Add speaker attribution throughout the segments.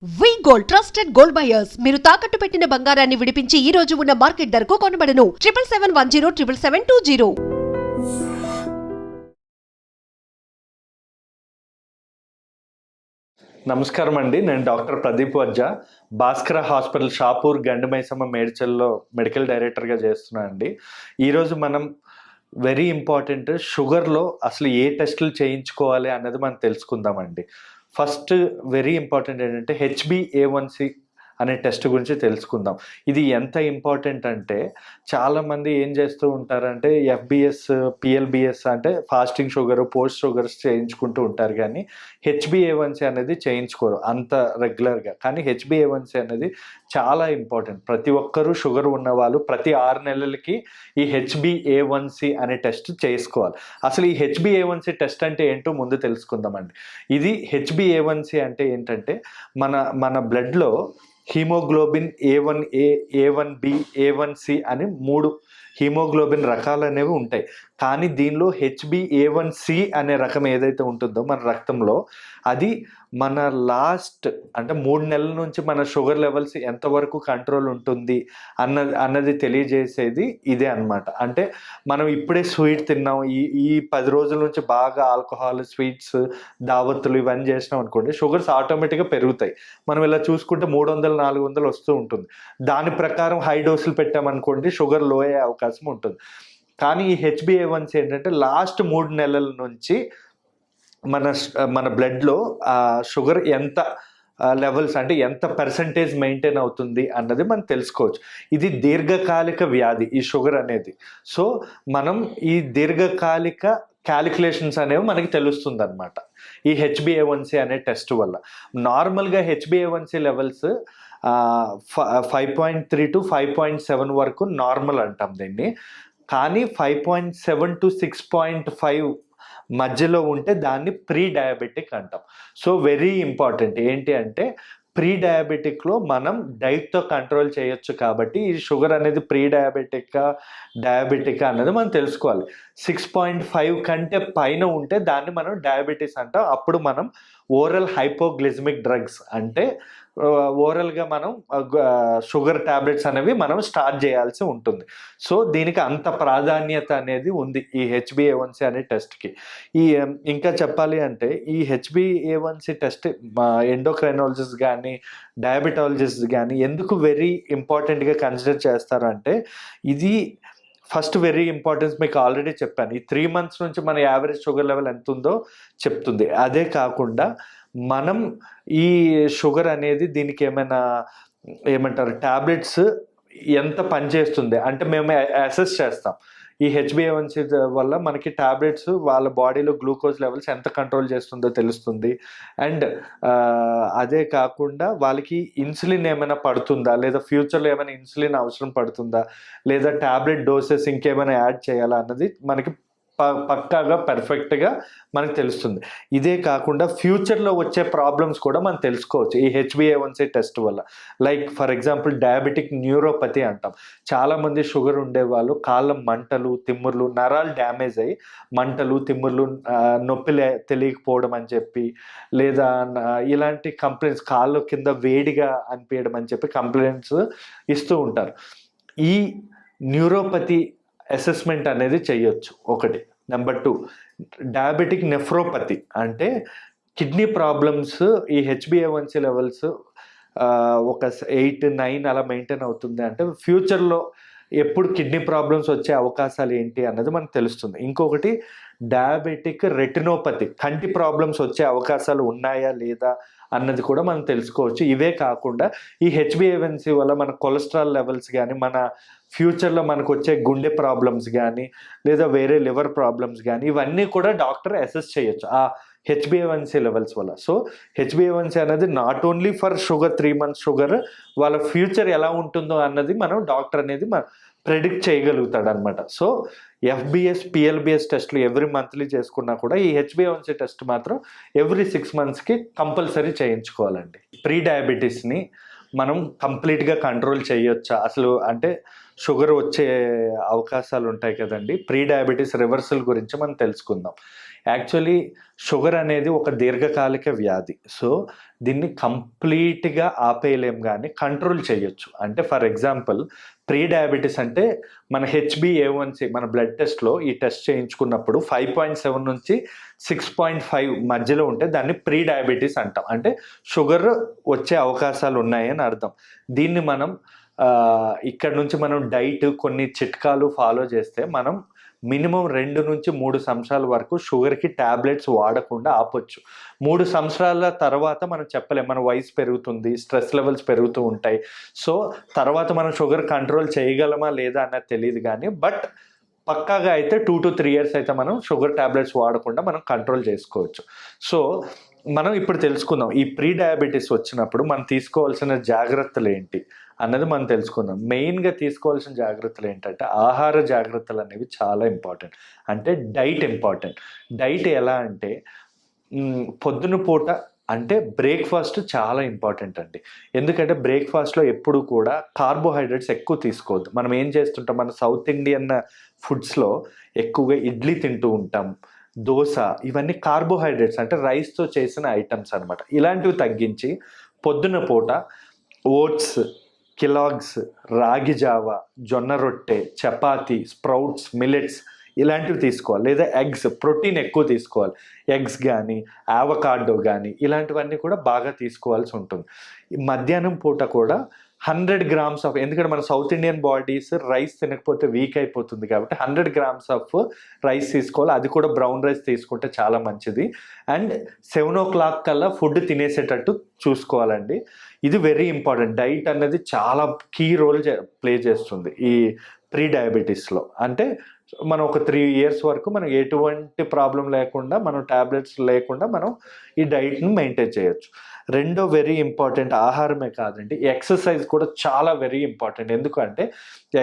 Speaker 1: వి gold trusted gold buyers మీరు తాకట్టు పెట్టిన బంగారాన్ని విడిపించి ఈ రోజు ఉన్న మార్కెట్ ధరకు కొనబడను 7771077720.
Speaker 2: నమస్కారం అండి, నేను doctor Pradeep వజ్జా, Bhaskara hospital Shahpur Gandimaisamma మేడ్చల్లో medical డైరెక్టర్గా చేస్తున్నాను అండి. ఈరోజు మనం వెరీ ఇంపార్టెంట్ షుగర్లో అసలు ఏ టెస్టులు చేయించుకోవాలి అన్నది మనం తెలుసుకుందామండి. ఫస్ట్ వెరీ ఇంపార్టెంట్ ఏంటంటే HbA1c అనే టెస్ట్ గురించి తెలుసుకుందాం. ఇది ఎంత ఇంపార్టెంట్ అంటే చాలామంది ఏం చేస్తూ ఉంటారంటే FBS PLBS అంటే ఫాస్టింగ్ షుగర్ పోస్ట్ షుగర్స్ చేయించుకుంటూ ఉంటారు, కానీ HbA1c అనేది చేయించుకోరు అంత రెగ్యులర్గా. కానీ HbA1c అనేది చాలా ఇంపార్టెంట్. ప్రతి ఒక్కరూ షుగర్ ఉన్నవాళ్ళు ప్రతి 6 నెలలకి ఈ HbA1c అనే టెస్ట్ చేసుకోవాలి. అసలు ఈ HbA1c టెస్ట్ అంటే ఏంటో ముందు తెలుసుకుందామండి. ఇది HbA1c అంటే ఏంటంటే మన బ్లడ్లో హీమోగ్లోబిన్ A1A, A1B, A1C అని 3 హీమోగ్లోబిన్ రకాలు అనేవి ఉంటాయి. కానీ దీనిలో HbA1c అనే రకం ఏదైతే ఉంటుందో మన రక్తంలో, అది మన లాస్ట్ అంటే 3 నెలల నుంచి మన షుగర్ లెవెల్స్ ఎంతవరకు కంట్రోల్ ఉంటుంది అన్నది తెలియజేసేది ఇదే అన్నమాట. అంటే మనం ఇప్పుడే స్వీట్ తిన్నాం, ఈ 10 రోజుల నుంచి బాగా ఆల్కహాల్, స్వీట్స్, దావత్తులు ఇవన్నీ చేసినాం అనుకోండి, షుగర్స్ ఆటోమేటిక్గా పెరుగుతాయి. మనం ఇలా చూసుకుంటే 300, 400 వస్తూ ఉంటుంది. దాని ప్రకారం హై డోసులు పెట్టామనుకోండి షుగర్ లో అయ్యే అవకాశం ఉంటుంది. కానీ ఈ HbA1c ఏంటంటే లాస్ట్ 3 నెలల నుంచి మన బ్లడ్లో షుగర్ ఎంత లెవెల్స్ అంటే ఎంత పర్సంటేజ్ మెయింటైన్ అవుతుంది అన్నది మనం తెలుసుకోవచ్చు. ఇది దీర్ఘకాలిక వ్యాధి ఈ షుగర్ అనేది. సో మనం ఈ దీర్ఘకాలిక క్యాలిక్యులేషన్స్ అనేవి మనకి తెలుస్తుంది అనమాట ఈ HbA1c అనే టెస్ట్ వల్ల. నార్మల్గా HbA1c లెవెల్స్ 5.3 to 5.7 వరకు నార్మల్ అంటాం దీన్ని. కానీ 5.7 to 6.5 మధ్యలో ఉంటే దాన్ని ప్రీ డయాబెటిక్ అంటాం. సో వెరీ ఇంపార్టెంట్ ఏంటి అంటే ప్రీ డయాబెటిక్లో మనం డైట్తో కంట్రోల్ చేయొచ్చు. కాబట్టి ఈ షుగర్ అనేది ప్రీ డయాబెటిక్ అన్నది మనం తెలుసుకోవాలి. 6.5 కంటే పైన ఉంటే దాన్ని మనం డయాబెటీస్ అంటాం. అప్పుడు మనం ఓరల్ హైపోగ్లిసిమిక్ డ్రగ్స్ అంటే ఓరల్గా మనం షుగర్ ట్యాబ్లెట్స్ అనేవి మనం స్టార్ట్ చేయాల్సి ఉంటుంది. సో దీనికి అంత ప్రాధాన్యత అనేది ఉంది ఈ HbA1c అనే టెస్ట్కి. ఇంకా చెప్పాలి అంటే ఈ HbA1c టెస్ట్ ఎండోక్రైనాలజిస్ట్ కానీ డయాబెటాలజిస్ట్ కానీ ఎందుకు వెరీ ఇంపార్టెంట్గా కన్సిడర్ చేస్తారంటే, ఇది ఫస్ట్ వెరీ ఇంపార్టెన్స్ మీకు ఆల్రెడీ చెప్పాను. ఈ 3 months నుంచి మన యావరేజ్ షుగర్ లెవెల్ ఎంత ఉందో చెప్తుంది. అదే కాకుండా మనం ఈ షుగర్ అనేది దీనికి ఏమంటారు ట్యాబ్లెట్స్ ఎంత పనిచేస్తుంది అంటే మేము అసెస్ చేస్తాం. ఈ HbA1c వల్ల మనకి ట్యాబ్లెట్స్ వాళ్ళ బాడీలో గ్లూకోజ్ లెవెల్స్ ఎంత కంట్రోల్ చేస్తుందో తెలుస్తుంది. అండ్ అదే కాకుండా వాళ్ళకి ఇన్సులిన్ ఏమైనా పడుతుందా, లేదా ఫ్యూచర్లో ఏమైనా ఇన్సులిన్ అవసరం పడుతుందా, లేదా ట్యాబ్లెట్ డోసెస్ ఇంకేమైనా యాడ్ చేయాలా అన్నది మనకి పక్కాగా పర్ఫెక్ట్గా మనకు తెలుస్తుంది. ఇదే కాకుండా ఫ్యూచర్లో వచ్చే ప్రాబ్లమ్స్ కూడా మనం తెలుసుకోవచ్చు ఈ HbA1c టెస్ట్ వల్ల. Like for example diabetic neuropathy అంటాం. చాలామంది షుగర్ ఉండేవాళ్ళు కాళ్ళ మంటలు, తిమ్ముర్లు, నరాలు డ్యామేజ్ అయ్యి మంటలు, తిమ్ముర్లు, నొప్పి తెలియకపోవడం అని చెప్పి, లేదా ఇలాంటి కంప్లైంట్స్, కాళ్ళు కింద వేడిగా అనిపించడం అని చెప్పి కంప్లైంట్స్ ఇస్తూ ఉంటారు. ఈ న్యూరోపతి అసెస్మెంట్ అనేది చేయొచ్చు ఒకటి. నెంబర్ 2 డయాబెటిక్ నెఫ్రోపతి అంటే కిడ్నీ ప్రాబ్లమ్స్. ఈ HbA1c లెవెల్స్ ఒక 8, 9 అలా మెయింటైన్ అవుతుంది అంటే ఫ్యూచర్లో ఎప్పుడు కిడ్నీ ప్రాబ్లమ్స్ వచ్చే అవకాశాలు ఏంటి అన్నది మనకు తెలుస్తుంది. ఇంకొకటి డయాబెటిక్ రెటినోపతి, కంటి ప్రాబ్లమ్స్ వచ్చే అవకాశాలు ఉన్నాయా లేదా అన్నది కూడా మనం తెలుసుకోవచ్చు. ఇవే కాకుండా ఈ HbA1c వల్ల మన కొలెస్ట్రాల్ లెవెల్స్ కానీ, మన ఫ్యూచర్లో మనకు వచ్చే గుండె ప్రాబ్లమ్స్ కానీ, లేదా వేరే లివర్ ప్రాబ్లమ్స్ కానీ, ఇవన్నీ కూడా డాక్టర్ అసెస్ చేయొచ్చు ఆ HbA1c లెవెల్స్ వల్ల. సో HbA1c అనేది not only for sugar 3 months sugar, వాళ్ళ ఫ్యూచర్ ఎలా ఉంటుందో అన్నది మనం డాక్టర్ అనేది ప్రెడిక్ట్ చేయగలుగుతాడు అనమాట. సో FBS PLBS టెస్ట్లు ఎవ్రీ మంత్లీ చేసుకున్నా కూడా ఈ HbA1c టెస్ట్ మాత్రం ఎవ్రీ 6 monthsకి కంపల్సరీ చేయించుకోవాలండి. ప్రీ డయాబెటీస్ని మనం కంప్లీట్గా కంట్రోల్ చేయొచ్చా అసలు అంటే షుగర్ వచ్చే అవకాశాలు ఉంటాయి కదండి. ప్రీ డయాబెటీస్ రివర్సల్ గురించి మనం తెలుసుకుందాం. యాక్చువల్లీ షుగర్ అనేది ఒక దీర్ఘకాలిక వ్యాధి. సో దీన్ని కంప్లీట్గా ఆపేయలేం కానీ కంట్రోల్ చేయొచ్చు. అంటే ఫర్ ఎగ్జాంపుల్ ప్రీ డయాబెటీస్ అంటే మన HbA1c మన బ్లడ్ టెస్ట్లో ఈ టెస్ట్ చేయించుకున్నప్పుడు 5.7 నుంచి 6.5 మధ్యలో ఉంటే దాన్ని ప్రీ డయాబెటీస్ అంటాం. అంటే షుగర్ వచ్చే అవకాశాలు ఉన్నాయని అర్థం. దీన్ని మనం ఇక్కడ నుంచి మనం డైట్ కొన్ని చిట్కాలు ఫాలో చేస్తే మనం మినిమం 2 నుంచి 3 సంవత్సరాల వరకు షుగర్కి ట్యాబ్లెట్స్ వాడకుండా ఆపొచ్చు. 3 సంవత్సరాల తర్వాత మనం చెప్పలేం, మన వయసు పెరుగుతుంది, స్ట్రెస్ లెవెల్స్ పెరుగుతూ ఉంటాయి. సో తర్వాత మనం షుగర్ కంట్రోల్ చేయగలమా లేదా అన్నది తెలియదు కానీ బట్ పక్కాగా అయితే 2 to 3 years అయితే మనం షుగర్ ట్యాబ్లెట్స్ వాడకుండా మనం కంట్రోల్ చేసుకోవచ్చు. సో మనం ఇప్పుడు తెలుసుకుందాం ఈ ప్రీ డయాబెటీస్ వచ్చినప్పుడు మనం తీసుకోవాల్సిన జాగ్రత్తలు ఏంటి అన్నది మనం తెలుసుకుందాం. మెయిన్గా తీసుకోవాల్సిన జాగ్రత్తలు ఏంటంటే ఆహార జాగ్రత్తలు అనేవి చాలా ఇంపార్టెంట్. అంటే డైట్ ఇంపార్టెంట్. డైట్ ఎలా అంటే పొద్దున పూట అంటే బ్రేక్ఫాస్ట్ చాలా ఇంపార్టెంట్ అండి. ఎందుకంటే బ్రేక్ఫాస్ట్లో ఎప్పుడు కూడా కార్బోహైడ్రేట్స్ ఎక్కువ తీసుకోవద్దు. మనం ఏం చేస్తుంటాం, మన సౌత్ ఇండియన్ ఫుడ్స్లో ఎక్కువగా ఇడ్లీ తింటూ ఉంటాం, దోశ, ఇవన్నీ కార్బోహైడ్రేట్స్ అంటే రైస్తో చేసిన ఐటమ్స్ అనమాట. ఇలాంటివి తగ్గించి పొద్దున పూట ఓట్స్, కిలాగ్స్, రాగి జావా, జొన్న రొట్టె, చపాతీ, స్ప్రౌట్స్, మిల్లెట్స్ ఇలాంటివి తీసుకోవాలి. లేదా ఎగ్స్, ప్రోటీన్ ఎక్కువ తీసుకోవాలి. ఎగ్స్ కానీ ఆవకాడో కానీ ఇలాంటివన్నీ కూడా బాగా తీసుకోవాల్సి ఉంటుంది. మధ్యాహ్నం పూట కూడా 100 grams ఆఫ్, ఎందుకంటే మన సౌత్ ఇండియన్ బాడీస్ రైస్ తినకపోతే వీక్ అయిపోతుంది కాబట్టి 100 grams ఆఫ్ రైస్ తీసుకోవాలి. అది కూడా బ్రౌన్ రైస్ తీసుకుంటే చాలా మంచిది. అండ్ 7 o'clock కల్లా ఫుడ్ తినేసేటట్టు చూసుకోవాలండి. ఇది వెరీ ఇంపార్టెంట్. డైట్ అనేది చాలా కీ రోల్ ప్లే చేస్తుంది ఈ ప్రీ డయాబెటీస్లో. అంటే మనం ఒక 3 years వరకు మనం ఎటువంటి ప్రాబ్లం లేకుండా, మనం ట్యాబ్లెట్స్ లేకుండా మనం ఈ డైట్ని మెయింటైన్ చేయొచ్చు. రెండో వెరీ ఇంపార్టెంట్ ఆహారమే కాదండి, ఎక్సర్సైజ్ కూడా చాలా వెరీ ఇంపార్టెంట్. ఎందుకంటే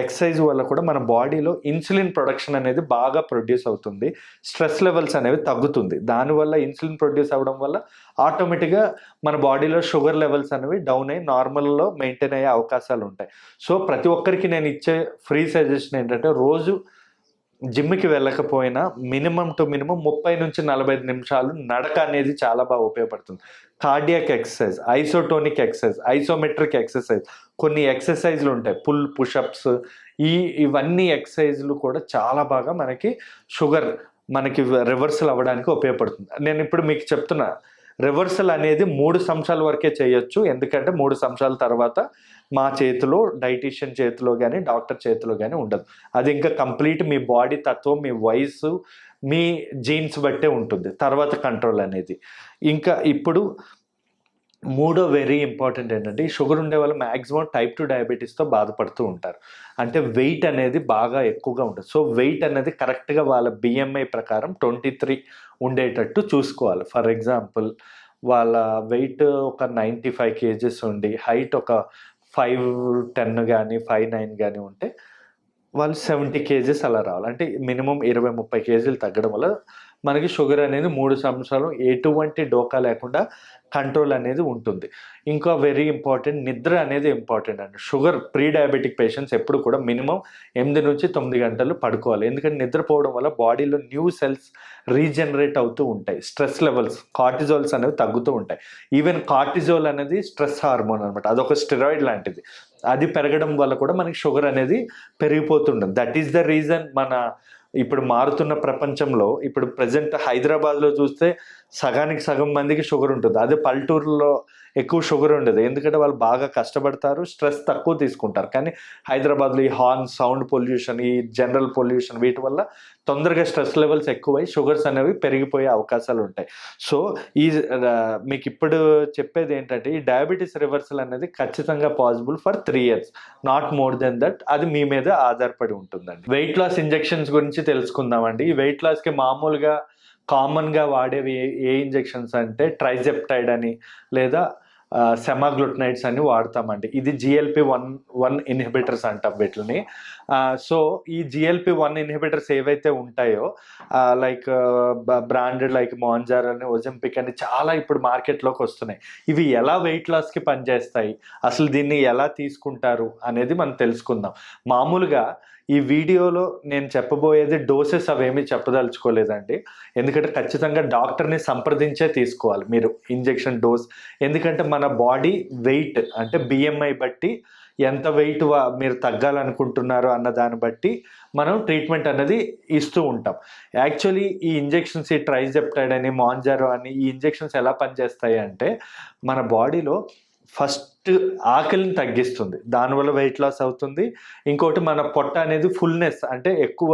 Speaker 2: ఎక్సర్సైజ్ వల్ల కూడా మన బాడీలో ఇన్సులిన్ ప్రొడక్షన్ అనేది బాగా ప్రొడ్యూస్ అవుతుంది, స్ట్రెస్ లెవెల్స్ అనేవి తగ్గుతుంది. దానివల్ల ఇన్సులిన్ ప్రొడ్యూస్ అవ్వడం వల్ల ఆటోమేటిక్గా మన బాడీలో షుగర్ లెవెల్స్ అనేవి డౌన్ అయ్యి నార్మల్లో మెయింటైన్ అయ్యే అవకాశాలు ఉంటాయి. సో ప్రతి ఒక్కరికి నేను ఇచ్చే ఫ్రీ సజెషన్ ఏంటంటే రోజు జిమ్కి వెళ్ళకపోయినా మినిమం 30 నుంచి 45 నిమిషాలు నడక అనేది చాలా బాగా ఉపయోగపడుతుంది. Cardiac exercise, isotonic exercise, isometric exercise, కొన్ని ఎక్సర్సైజ్లు ఉంటాయి, పుషప్స్, ఇవన్నీ ఎక్సర్సైజ్లు కూడా చాలా బాగా మనకి షుగర్ మనకి రివర్సల్ అవ్వడానికి ఉపయోగపడుతుంది. నేను ఇప్పుడు మీకు చెప్తున్నా రివర్సల్ అనేది 3 సంవత్సరాల వరకే చేయొచ్చు. ఎందుకంటే 3 సంవత్సరాల తర్వాత మా చేతిలో, డైటీషియన్ చేతిలో కానీ డాక్టర్ చేతిలో కానీ ఉండదు. అది ఇంకా కంప్లీట్ మీ బాడీ తత్వం, మీ వయసు, మీ జీన్స్ బట్టే ఉంటుంది తర్వాత కంట్రోల్ అనేది. ఇంకా ఇప్పుడు మూడో వెరీ ఇంపార్టెంట్ ఏంటంటే ఈ షుగర్ ఉండే వాళ్ళు మ్యాక్సిమం type 2 డయాబెటీస్తో బాధపడుతూ ఉంటారు. అంటే వెయిట్ అనేది బాగా ఎక్కువగా ఉంటుంది. సో వెయిట్ అనేది కరెక్ట్గా వాళ్ళ BMI ప్రకారం 23 ఉండేటట్టు చూసుకోవాలి. ఫర్ ఎగ్జాంపుల్ వాళ్ళ వెయిట్ ఒక 95 kgs ఉండి హైట్ ఒక 5'10" కానీ 5'9" కానీ ఉంటే వాళ్ళు 70 kgs అలా రావాలి. అంటే మినిమం 20-30 kgs తగ్గడం వల్ల మనకి షుగర్ అనేది 3 సంవత్సరాలు ఎటువంటి డోకా లేకుండా కంట్రోల్ అనేది ఉంటుంది. ఇంకా వెరీ ఇంపార్టెంట్ నిద్ర అనేది ఇంపార్టెంట్ అండి. షుగర్ ప్రీ డయాబెటిక్ పేషెంట్స్ ఎప్పుడు కూడా మినిమం 8 నుంచి 9 గంటలు పడుకోవాలి. ఎందుకంటే నిద్రపోవడం వల్ల బాడీలో న్యూ సెల్స్ రీజనరేట్ అవుతూ ఉంటాయి, స్ట్రెస్ లెవెల్స్, కార్టిజోల్స్ అనేవి తగ్గుతూ ఉంటాయి. ఈవెన్ కార్టిజోల్ అనేది స్ట్రెస్ హార్మోన్ అనమాట, అదొక స్టెరాయిడ్ లాంటిది. అది పెరగడం వల్ల కూడా మనకి షుగర్ అనేది పెరిగిపోతుంటుంది. దట్ ఈస్ ద రీజన్ మన ఇప్పుడు మారుతున్న ప్రపంచంలో ఇప్పుడు ప్రజెంట్ హైదరాబాద్లో చూస్తే సగానికి సగం మందికి షుగర్ ఉంటుంది. అదే పల్లెటూరులో ఎక్కువ షుగర్ ఉండదు, ఎందుకంటే వాళ్ళు బాగా కష్టపడతారు, స్ట్రెస్ తక్కువ తీసుకుంటారు. కానీ హైదరాబాద్లో ఈ హార్న్, సౌండ్ పొల్యూషన్, ఈ జనరల్ పొల్యూషన్, వీటి వల్ల తొందరగా స్ట్రెస్ లెవెల్స్ ఎక్కువై షుగర్స్ అనేవి పెరిగిపోయే అవకాశాలు ఉంటాయి. సో మీకు ఇప్పుడు చెప్పేది ఏంటంటే ఈ డయాబెటీస్ రివర్సల్ అనేది ఖచ్చితంగా possible for 3 years, not more than that. అది మీ మీద ఆధారపడి ఉంటుందండి. వెయిట్ లాస్ ఇంజెక్షన్స్ గురించి తెలుసుకుందామండి. ఈ వెయిట్ లాస్కి మామూలుగా కామన్గా వాడేవి ఏ ఇంజెక్షన్స్ అంటే ట్రైజెప్టైడ్ అని లేదా సెమాగ్లూటనైడ్స్ అని వాడతామండి. ఇది GLP-1 ఇన్హిబిటర్స్ అంటాం వీటిని. సో ఈ GLP-1 ఇన్హిబిటర్స్ ఏవైతే ఉంటాయో లైక్ బ్రాండెడ్ లైక్ మాంజార్ అని, ఒజంపిక్ అని చాలా ఇప్పుడు మార్కెట్లోకి వస్తున్నాయి. ఇవి ఎలా వెయిట్ లాస్కి పనిచేస్తాయి, అసలు దీన్ని ఎలా తీసుకుంటారు అనేది మనం తెలుసుకుందాం. మామూలుగా ఈ వీడియోలో నేను చెప్పబోయేది డోసెస్ అవేమీ చెప్పదలుచుకోలేదండి. ఎందుకంటే ఖచ్చితంగా డాక్టర్ని సంప్రదించే తీసుకోవాలి మీరు ఇంజెక్షన్ డోస్. ఎందుకంటే మన బాడీ వెయిట్ అంటే బిఎంఐ బట్టి ఎంత వెయిట్ మీరు తగ్గాలనుకుంటున్నారో అన్న దాన్ని బట్టి మనం ట్రీట్మెంట్ అనేది ఇస్తూ ఉంటాం. యాక్చువల్లీ ఈ ఇంజెక్షన్స్, ఈ ట్రైజెప్టైడ్ అని, మాంజారో అని, ఈ ఇంజెక్షన్స్ ఎలా పనిచేస్తాయి అంటే మన బాడీలో ఫస్ట్ ఆకలిని తగ్గిస్తుంది, దానివల్ల వెయిట్ లాస్ అవుతుంది. ఇంకోటి మన పొట్ట అనేది ఫుల్నెస్ అంటే ఎక్కువ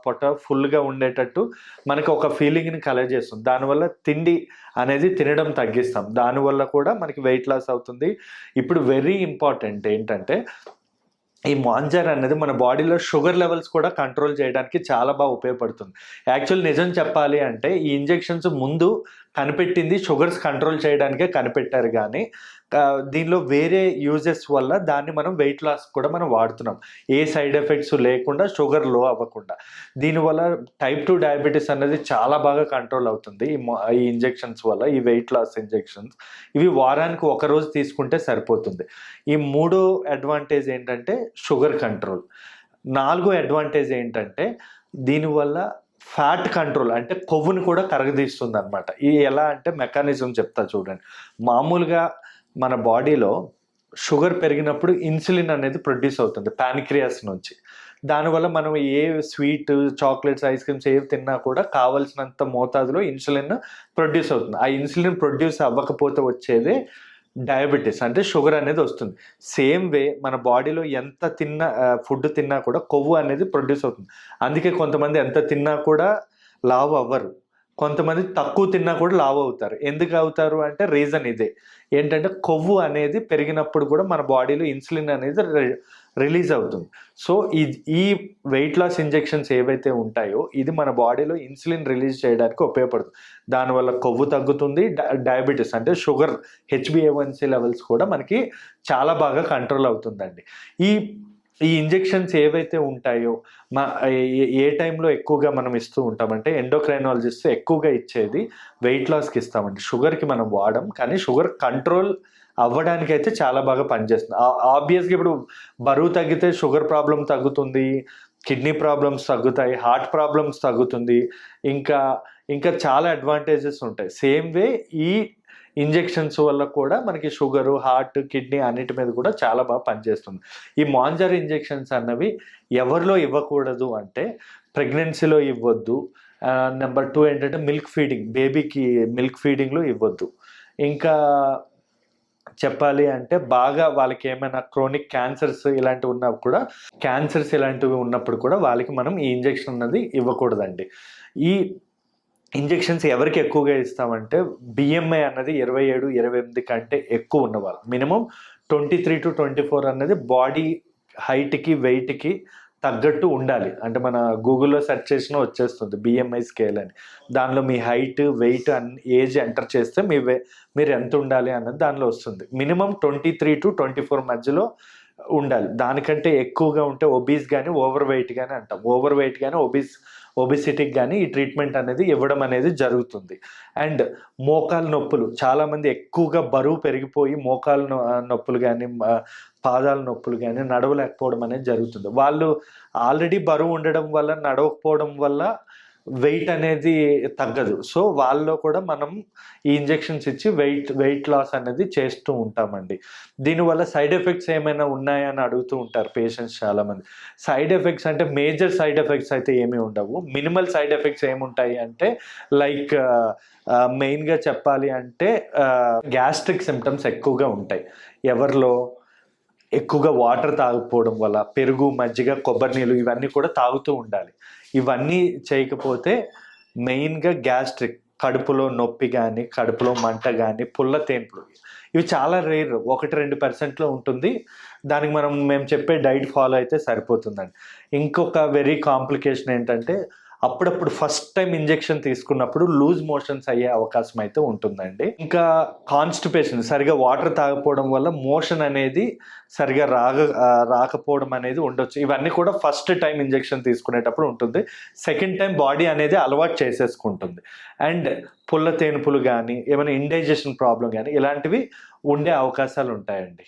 Speaker 2: పొట్ట ఫుల్గా ఉండేటట్టు మనకి ఒక ఫీలింగ్ని కలగజేస్తుంది. దానివల్ల తిండి అనేది తినడం తగ్గిస్తాం, దానివల్ల కూడా మనకి వెయిట్ లాస్ అవుతుంది. ఇప్పుడు వెరీ ఇంపార్టెంట్ ఏంటంటే ఈ మాంజర్ అనేది మన బాడీలో షుగర్ లెవెల్స్ కూడా కంట్రోల్ చేయడానికి చాలా బాగా ఉపయోగపడుతుంది. యాక్చువల్ నిజం చెప్పాలి అంటే ఈ ఇంజెక్షన్స్ ముందు కనిపెట్టింది షుగర్స్ కంట్రోల్ చేయడానికే కనిపెట్టారు, కానీ దీనిలో వేరే యూజెస్ వల్ల దాన్ని మనం వెయిట్ లాస్ కూడా మనం వాడుతున్నాం, ఏ సైడ్ ఎఫెక్ట్స్ లేకుండా, షుగర్ లో అవ్వకుండా. దీనివల్ల టైప్ 2 డయాబెటీస్ అనేది చాలా బాగా కంట్రోల్ అవుతుంది ఈ ఇంజెక్షన్స్ వల్ల. ఈ వెయిట్ లాస్ ఇంజెక్షన్స్ ఇవి వారానికి ఒక రోజు తీసుకుంటే సరిపోతుంది. ఈ మూడో అడ్వాంటేజ్ ఏంటంటే షుగర్ కంట్రోల్. నాలుగో అడ్వాంటేజ్ ఏంటంటే దీనివల్ల ఫ్యాట్ కంట్రోల్ అంటే కొవ్వుని కూడా కరగదీస్తుంది అనమాట. ఇది ఎలా అంటే మెకానిజం చెప్తా చూడండి. మామూలుగా మన బాడీలో షుగర్ పెరిగినప్పుడు ఇన్సులిన్ అనేది ప్రొడ్యూస్ అవుతుంది ప్యాన్క్రియాస్ నుంచి. దానివల్ల మనం ఏ స్వీట్, చాక్లెట్స్, ఐస్ క్రీమ్స్ ఏవి తిన్నా కూడా కావలసినంత మోతాదులో ఇన్సులిన్ ప్రొడ్యూస్ అవుతుంది. ఆ ఇన్సులిన్ ప్రొడ్యూస్ అవ్వకపోతే వచ్చేదే డయాబెటీస్ అంటే షుగర్ అనేది వస్తుంది. సేమ్ వే మన బాడీలో ఎంత ఫుడ్ తిన్నా కూడా కొవ్వు అనేది ప్రొడ్యూస్ అవుతుంది. అందుకే కొంతమంది ఎంత తిన్నా కూడా లావు అవ్వరు, కొంతమంది తక్కువ తిన్నా కూడా లావు అవుతారు. ఎందుకు అవుతారు అంటే రీజన్ ఇదే, ఏంటంటే కొవ్వు అనేది పెరిగినప్పుడు కూడా మన బాడీలో ఇన్సులిన్ అనేది రిలీజ్ అవుతుంది. సో ఈ వెయిట్ లాస్ ఇంజెక్షన్స్ ఏవైతే ఉంటాయో ఇది మన బాడీలో ఇన్సులిన్ రిలీజ్ చేయడానికి ఉపయోగపడుతుంది. దానివల్ల కొవ్వు తగ్గుతుంది, డయాబెటీస్ అంటే షుగర్ HbA1c లెవెల్స్ కూడా మనకి చాలా బాగా కంట్రోల్ అవుతుందండి. ఈ ఇంజెక్షన్స్ ఏవైతే ఉంటాయో ఏ టైంలో ఎక్కువగా మనం ఇస్తూ ఉంటామంటే ఎండోక్రైనాలజిస్ట్ ఎక్కువగా ఇచ్చేది వెయిట్ లాస్కి ఇస్తామండి. షుగర్కి మనం వాడం, కానీ షుగర్ కంట్రోల్ అవ్వడానికి అయితే చాలా బాగా పనిచేస్తుంది. ఆబ్వియస్గా ఇప్పుడు బరువు తగ్గితే షుగర్ ప్రాబ్లం తగ్గుతుంది, కిడ్నీ ప్రాబ్లమ్స్ తగ్గుతాయి, హార్ట్ ప్రాబ్లమ్స్ తగ్గుతుంది, ఇంకా చాలా అడ్వాంటేజెస్ ఉంటాయి. సేమ్ వే ఈ ఇంజెక్షన్స్ వల్ల కూడా మనకి షుగరు, హార్ట్, కిడ్నీ అన్నిటి మీద కూడా చాలా బాగా పనిచేస్తుంది. ఈ మాంజర్ ఇంజెక్షన్స్ అన్నవి ఎవరిలో ఇవ్వకూడదు అంటే ప్రెగ్నెన్సీలో ఇవ్వద్దు. నెంబర్ 2 ఏంటంటే మిల్క్ ఫీడింగ్, బేబీకి మిల్క్ ఫీడింగ్లో ఇవ్వద్దు. ఇంకా చెప్పాలి అంటే బాగా వాళ్ళకి ఏమైనా క్రోనిక్ క్యాన్సర్స్ ఇలాంటివి ఉన్నప్పుడు కూడా వాళ్ళకి మనం ఈ ఇంజెక్షన్ అన్నది ఇవ్వకూడదండి. ఈ ఇంజెక్షన్స్ ఎవరికి ఎక్కువగా ఇస్తామంటే బిఎంఐ అన్నది 27-28 కంటే ఎక్కువ ఉన్నవాళ్ళు, మినిమం 23 to 24 అన్నది బాడీ హైట్కి, వెయిట్కి తగ్గట్టు ఉండాలి. అంటే మన గూగుల్లో సెర్చ్ చేసినా వచ్చేస్తుంది బిఎంఐ స్కేల్ అని. దానిలో మీ హైట్, వెయిట్, ఏజ్ ఎంటర్ చేస్తే మీరు ఎంత ఉండాలి అన్నది దానిలో వస్తుంది. మినిమం 23 to 24 మధ్యలో ఉండాలి. దానికంటే ఎక్కువగా ఉంటే ఒబీస్ కానీ ఓవర్ వెయిట్ కానీ అంటాం. ఓవర్ వెయిట్ కానీ ఒబిసిటీకి కానీ ఈ ట్రీట్మెంట్ అనేది ఇవ్వడం అనేది జరుగుతుంది. అండ్ మోకాలు నొప్పులు, చాలామంది ఎక్కువగా బరువు పెరిగిపోయి మోకాలు నొప్పులు కానీ, పాదాల నొప్పులు కానీ, నడవలేకపోవడం అనేది జరుగుతుంది. వాళ్ళు ఆల్రెడీ బరువు ఉండడం వల్ల, నడవకపోవడం వల్ల వెయిట్ అనేది తగ్గదు. సో వాళ్ళలో కూడా మనం ఈ ఇంజెక్షన్స్ ఇచ్చి వెయిట్ లాస్ అనేది చేస్తూ ఉంటామండి. దీనివల్ల సైడ్ ఎఫెక్ట్స్ ఏమైనా ఉన్నాయని అడుగుతూ ఉంటారు పేషెంట్స్ చాలామంది. సైడ్ ఎఫెక్ట్స్ అంటే మేజర్ సైడ్ ఎఫెక్ట్స్ అయితే ఏమీ ఉండవు. మినిమల్ సైడ్ ఎఫెక్ట్స్ ఏముంటాయి అంటే లైక్ మెయిన్గా చెప్పాలి అంటే గ్యాస్ట్రిక్ సిమ్టమ్స్ ఎక్కువగా ఉంటాయి. ఎవరిలో ఎక్కువగా వాటర్ తాగకపోవడం వల్ల, పెరుగు, మజ్జిగ, కొబ్బరి నీళ్ళు ఇవన్నీ కూడా తాగుతూ ఉండాలి. ఇవన్నీ చేయకపోతే మెయిన్గా గ్యాస్ట్రిక్, కడుపులో నొప్పి కానీ, కడుపులో మంట కానీ, పుల్ల తేన్పులు, ఇవి చాలా రేర్, 1-2% ఉంటుంది. దానికి మేము చెప్పే డైట్ ఫాలో అయితే సరిపోతుందండి. ఇంకొక వెరీ కాంప్లికేషన్ ఏంటంటే అప్పుడప్పుడు ఫస్ట్ టైం ఇంజెక్షన్ తీసుకున్నప్పుడు లూజ్ మోషన్స్ అయ్యే అవకాశం అయితే ఉంటుందండి. ఇంకా కాన్స్టిపేషన్, సరిగా వాటర్ తాగకపోవడం వల్ల మోషన్ అనేది సరిగా రాకపోవడం అనేది ఉండొచ్చు. ఇవన్నీ కూడా ఫస్ట్ టైం ఇంజెక్షన్ తీసుకునేటప్పుడు ఉంటుంది. సెకండ్ టైం బాడీ అనేది అలవాటు చేసేసుకుంటుంది. అండ్ పుల్ల తేనుపులు కానీ, ఏమైనా ఇండైజెషన్ ప్రాబ్లం కానీ ఇలాంటివి ఉండే అవకాశాలు ఉంటాయండి.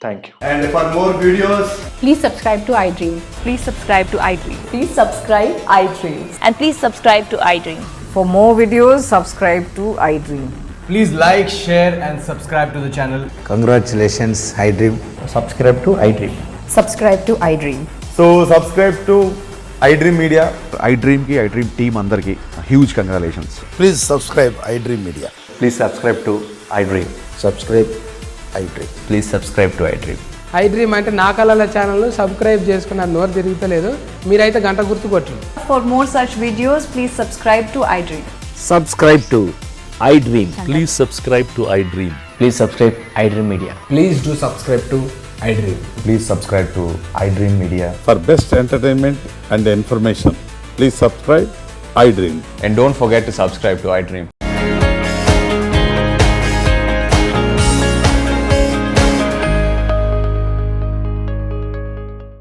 Speaker 2: Thank you.
Speaker 3: And for more videos,
Speaker 4: Please subscribe to iDream.
Speaker 5: Please subscribe to iDream.
Speaker 4: Please subscribe iDream.
Speaker 5: And please subscribe to iDream.
Speaker 6: For more videos, subscribe to iDream.
Speaker 3: please like, share, and subscribe to the channel.
Speaker 7: Congratulations, iDream.
Speaker 3: Subscribe to iDream.
Speaker 4: Subscribe to iDream.
Speaker 3: So subscribe to iDream Media.
Speaker 8: iDream ki iDream team అందరికి huge congratulations.
Speaker 7: Please subscribe iDream Media.
Speaker 3: Please subscribe to iDream.
Speaker 7: Subscribe iDream.
Speaker 3: Please subscribe to iDream.
Speaker 9: iDream అంటే నా కళల channel subscribe చేసుకున్న నోరు తిరుగుతలేదు, మీరైతే గంట గుర్తు కొట్టండి.
Speaker 4: For more such videos, please subscribe to iDream.
Speaker 7: Subscribe to iDream.
Speaker 10: Please subscribe to iDream.
Speaker 3: Please subscribe iDream Media.
Speaker 9: Please do subscribe to iDream.
Speaker 3: Please subscribe to iDream Media.
Speaker 8: For best entertainment and information, please subscribe iDream.
Speaker 3: And don't forget to subscribe to iDream.